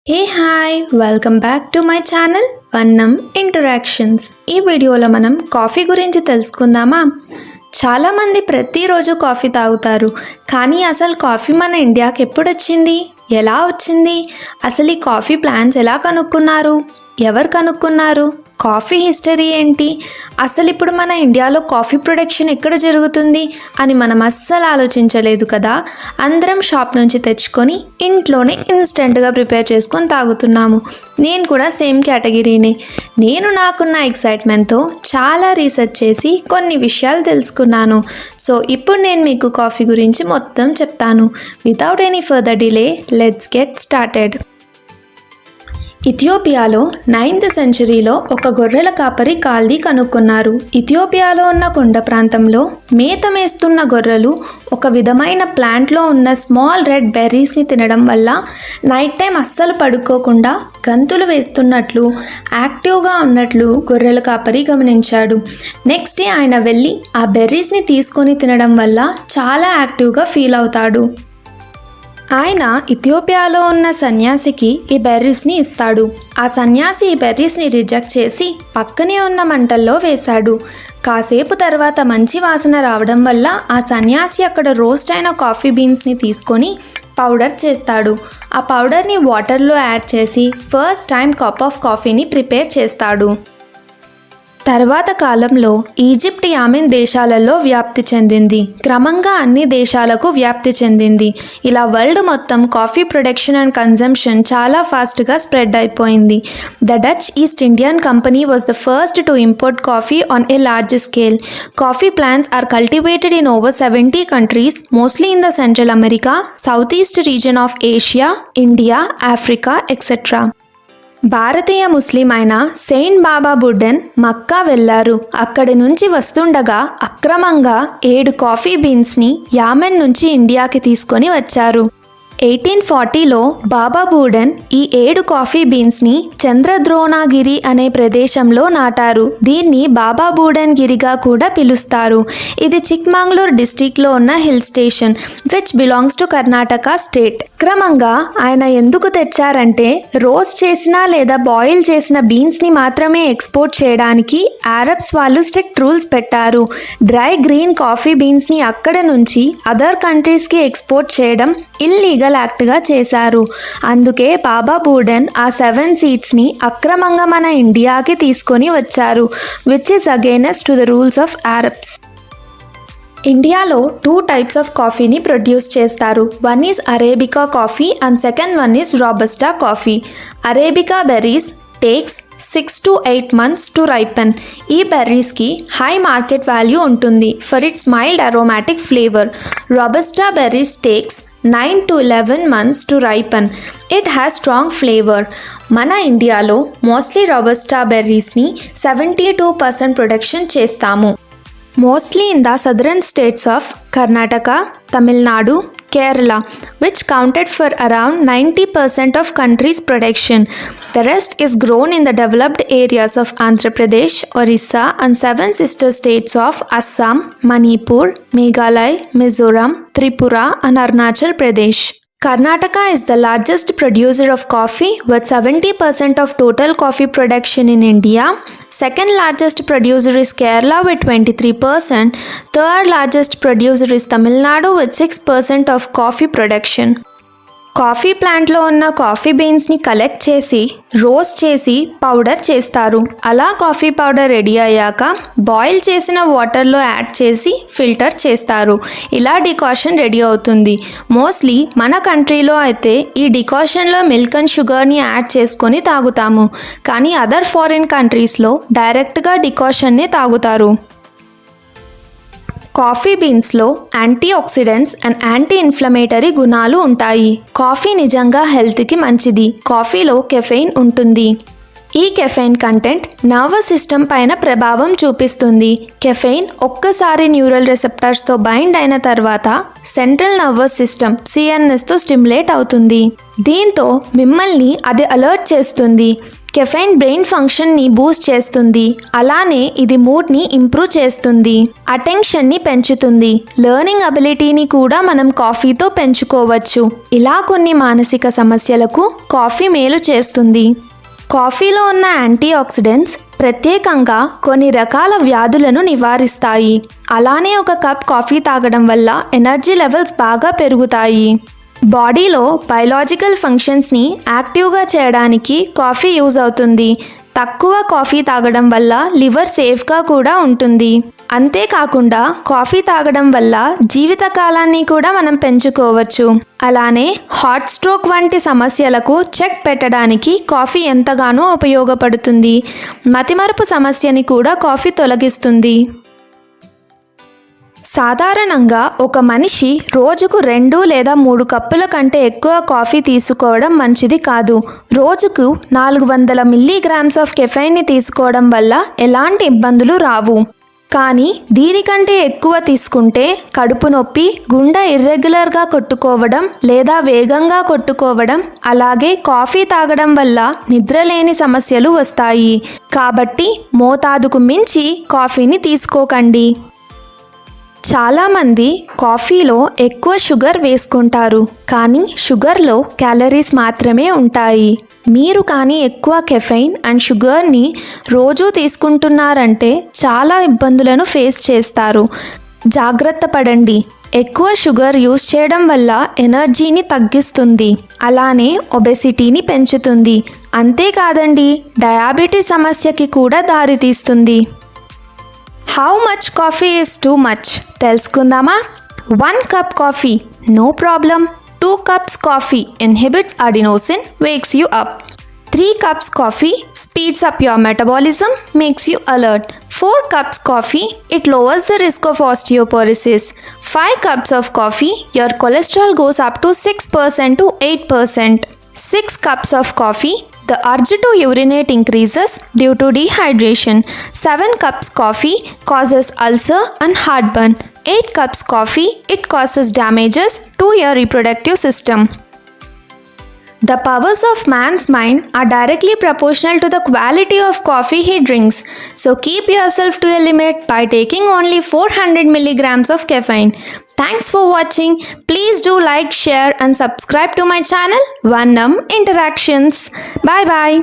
Hey hi welcome back to my channel Vannam interactions. ఈ వీడియోలో మనం కాఫీ గురించి తెలుసుకుందామా. చాలామంది ప్రతిరోజు కాఫీ తాగుతారు, కానీ అసలు కాఫీ మన ఇండియాకి ఎప్పుడు వచ్చింది, ఎలా వచ్చింది, అసలు ఈ కాఫీ ప్లాంట్స్ ఎలా కనుక్కున్నారు, ఎవరు కనుక్కున్నారు, కాఫీ హిస్టరీ ఏంటి, అసలు ఇప్పుడు మన ఇండియాలో కాఫీ ప్రొడక్షన్ ఎక్కడ జరుగుతుంది అని మనం అస్సలు ఆలోచించలేదు కదా. అందరం షాప్ నుంచి తెచ్చుకొని ఇంట్లోనే ఇన్స్టెంట్గా ప్రిపేర్ చేసుకొని తాగుతున్నాము. నేను కూడా సేమ్ కేటగిరీనే. నేను నాకున్న ఎక్సైట్మెంట్తో చాలా రీసెర్చ్ చేసి కొన్ని విషయాలు తెలుసుకున్నాను. సో ఇప్పుడు నేను మీకు కాఫీ గురించి మొత్తం చెప్తాను. Without any further delay let's get started. ఇథియోపియాలో 9th సెంచరీలో ఒక గొర్రెల కాపరి కాల్దీ కనుక్కున్నారు. ఇథియోపియాలో ఉన్న కొండ ప్రాంతంలో మేత మేస్తున్న గొర్రెలు ఒక విధమైన ప్లాంట్లో ఉన్న స్మాల్ రెడ్ బెర్రీస్ని తినడం వల్ల నైట్ టైం అస్సలు పడుకోకుండా గంతులు వేస్తున్నట్లు, యాక్టివ్గా ఉన్నట్లు గొర్రెల కాపరి గమనించాడు. నెక్స్ట్ డే ఆయన వెళ్ళి ఆ బెర్రీస్ని తీసుకొని తినడం వల్ల చాలా యాక్టివ్గా ఫీల్ అవుతాడు. ఆయన ఇథియోపియాలో ఉన్న సన్యాసికి ఈ బెర్రీస్ని ఇస్తాడు. ఆ సన్యాసి ఈ బెర్రీస్ని రిజెక్ట్ చేసి పక్కనే ఉన్న మంటల్లో వేశాడు. కాసేపు తర్వాత మంచి వాసన రావడం వల్ల ఆ సన్యాసి అక్కడ రోస్ట్ అయిన కాఫీ బీన్స్ని తీసుకొని పౌడర్ చేస్తాడు. ఆ పౌడర్ని వాటర్లో యాడ్ చేసి ఫస్ట్ టైం కప్ ఆఫ్ కాఫీని ప్రిపేర్ చేస్తాడు. తర్వాత కాలంలో ఈజిప్ట్ యామెన్ దేశాలలో వ్యాప్తి చెందింది. క్రమంగా అన్ని దేశాలకు వ్యాప్తి చెందింది. ఇలా వరల్డ్ మొత్తం కాఫీ ప్రొడక్షన్ అండ్ కన్జంప్షన్ చాలా ఫాస్ట్గా స్ప్రెడ్ అయిపోయింది. The Dutch East Indian company was the first to import coffee on a large scale. Coffee plants are cultivated in over 70 countries, mostly in the Central America, Southeast region of Asia, India, Africa, etc. భారతీయ ముస్లిం అయిన Saint బాబా బుడ్డన్ మక్కా వెళ్లారు. అక్కడి నుంచి వస్తుండగా అక్రమంగా 7 coffee బీన్స్ని amen నుంచి ఇండియాకి తీసుకొని వచ్చారు. 1840లో బాబా బూడన్ ఈ 7 కాఫీ బీన్స్ని చంద్రద్రోణగిరి అనే ప్రదేశంలో నాటారు. దీన్ని బాబా బూడన్ గిరిగా కూడా పిలుస్తారు. ఇది చిక్మంగళూరు డిస్టిక్లో ఉన్న hill station which belongs to Karnataka state. క్రమంగా ఆయన ఎందుకు తెచ్చారంటే రోస్ట్ చేసిన లేదా బాయిల్ చేసిన బీన్స్ని మాత్రమే ఎక్స్పోర్ట్ చేయడానికి అరబ్స్ వాళ్ళు స్ట్రిక్ట్ రూల్స్ పెట్టారు. డ్రై గ్రీన్ కాఫీ బీన్స్ని అక్కడ నుంచి అదర్ కంట్రీస్కి ఎక్స్పోర్ట్ చేయడం ఇల్లీగల్ యాక్ట్గా చేశారు. అందుకే బాబా బూడన్ ఆ 7 సీడ్స్ని అక్రమంగా మన ఇండియాకి తీసుకొని వచ్చారు, which is against to the rules of Arabs. ఇండియాలో 2 types ఆఫ్ కాఫీని ప్రొడ్యూస్ చేస్తారు. One is arabica coffee and second one is robusta coffee. Arabica berries takes 6 to 8 months to ripen. ఈ బెర్రీస్కి హై మార్కెట్ వాల్యూ ఉంటుంది for its mild aromatic flavour. Robusta berries takes 9 to 11 months to ripen. It has strong flavor. మన ఇండియాలో mostly రాబస్టా బెర్రీస్ని 72% production చేస్తాము. Mostly in the southern states of Karnataka, Tamil Nadu, Kerala, which counted for around 90% of country's production. The rest is grown in the developed areas of Andhra Pradesh, Orissa and 7 sister states of Assam, Manipur, Meghalaya, Mizoram, Tripura and Arunachal Pradesh. Karnataka is the largest producer of coffee with 70% of total coffee production in India. Second largest producer is Kerala with 23%. Third largest producer is Tamil Nadu with 6% of coffee production. Coffee ప్లాంట్లో ఉన్న coffee బీన్స్ని collect చేసి roast చేసి powder చేస్తారు. అలా coffee powder ready అయ్యాక boil చేసిన వాటర్లో add చేసి ఫిల్టర్ చేస్తారు. ఇలా డికాషన్ రెడీ అవుతుంది. మోస్ట్లీ మన కంట్రీలో అయితే ఈ డికాషన్లో మిల్క్ అండ్ షుగర్ని యాడ్ చేసుకొని తాగుతాము, కానీ అదర్ ఫారిన్ కంట్రీస్లో డైరెక్ట్గా డికాషన్నే తాగుతారు. కాఫీ బీన్స్లో antioxidants and anti inflammatory గుణాలు ఉంటాయి. కాఫీ నిజంగా హెల్త్కి మంచిది. కాఫీలో కెఫెయిన్ ఉంటుంది. ఈ కెఫెయిన్ కంటెంట్ నర్వస్ సిస్టమ్ పైన ప్రభావం చూపిస్తుంది. కెఫెయిన్ ఒక్కసారి న్యూరల్ రిసెప్టర్స్తో బైండ్ అయిన తర్వాత సెంట్రల్ నర్వస్ సిస్టమ్ సిఎన్ఎస్తో స్టిమ్యులేట్ అవుతుంది. దీంతో మిమ్మల్ని అది అలర్ట్ చేస్తుంది. కెఫెయిన్ బ్రెయిన్ ఫంక్షన్ని బూస్ట్ చేస్తుంది. అలానే ఇది మూడ్ని ఇంప్రూవ్ చేస్తుంది, అటెన్షన్ని పెంచుతుంది. లెర్నింగ్ అబిలిటీని కూడా మనం కాఫీతో పెంచుకోవచ్చు. ఇలా కొన్ని మానసిక సమస్యలకు కాఫీ మేలు చేస్తుంది. కాఫీలో ఉన్న యాంటీ ఆక్సిడెంట్స్ ప్రత్యేకంగా కొన్ని రకాల వ్యాధులను నివారిస్తాయి. అలానే ఒక కప్ కాఫీ తాగడం వల్ల ఎనర్జీ లెవెల్స్ బాగా పెరుగుతాయి. బాడీలో బయలాజికల్ ఫంక్షన్స్ని యాక్టివ్గా చేయడానికి కాఫీ యూజ్ అవుతుంది. తక్కువ కాఫీ తాగడం వల్ల లివర్ సేఫ్గా కూడా ఉంటుంది. అంతేకాకుండా కాఫీ తాగడం వల్ల జీవితకాలాన్ని కూడా మనం పెంచుకోవచ్చు. అలానే హార్ట్ స్ట్రోక్ వంటి సమస్యలకు చెక్ పెట్టడానికి కాఫీ ఎంతగానో ఉపయోగపడుతుంది. మతిమరుపు సమస్యని కూడా కాఫీ తొలగిస్తుంది. సాధారణంగా ఒక మనిషి రోజుకు 2 లేదా 3 కప్పుల కంటే ఎక్కువ కాఫీ తీసుకోవడం మంచిది కాదు. రోజుకు 400 మిల్లీగ్రామ్స్ ఆఫ్ కెఫెయిన్ని తీసుకోవడం వల్ల ఎలాంటి ఇబ్బందులు రావు. కానీ దీనికంటే ఎక్కువ తీసుకుంటే కడుపు నొప్పి, గుండె ఇర్రెగ్యులర్గా కొట్టుకోవడం లేదా వేగంగా కొట్టుకోవడం, అలాగే కాఫీ తాగడం వల్ల నిద్రలేని సమస్యలు వస్తాయి. కాబట్టి మోతాదుకు మించి కాఫీని తీసుకోకండి. చాలామంది కాఫీలో ఎక్కువ షుగర్ వేసుకుంటారు, కానీ షుగర్లో క్యాలరీస్ మాత్రమే ఉంటాయి. మీరు కానీ ఎక్కువ కెఫెయిన్ అండ్ షుగర్ని రోజూ తీసుకుంటున్నారంటే చాలా ఇబ్బందులను ఫేస్ చేస్తారు. జాగ్రత్త పడండి. ఎక్కువ షుగర్ యూస్ చేయడం వల్ల ఎనర్జీని తగ్గిస్తుంది, అలానే ఒబెసిటీని పెంచుతుంది. అంతేకాదండి, డయాబెటీస్ సమస్యకి కూడా దారితీస్తుంది. How much coffee is too much తెలుసుకుందామా? 1 cup coffee no problem. 2 cups coffee inhibits adenosine, wakes you up. 3 cups coffee speeds up your metabolism, makes you alert. 4 cups coffee, it lowers the risk of osteoporosis. 5 cups of coffee, your cholesterol goes up to 6% to 8%. 6 cups of coffee, the urge to urinate increases due to dehydration. 7 cups coffee causes ulcer and heartburn. 8 cups coffee, it causes damages to your reproductive system. The powers of man's mind are directly proportional to the quality of coffee he drinks. So keep yourself to a limit by taking only 400 milligrams of caffeine. Thanks for watching. Please do like, share and subscribe to my channel, Vannam Interactions. Bye bye.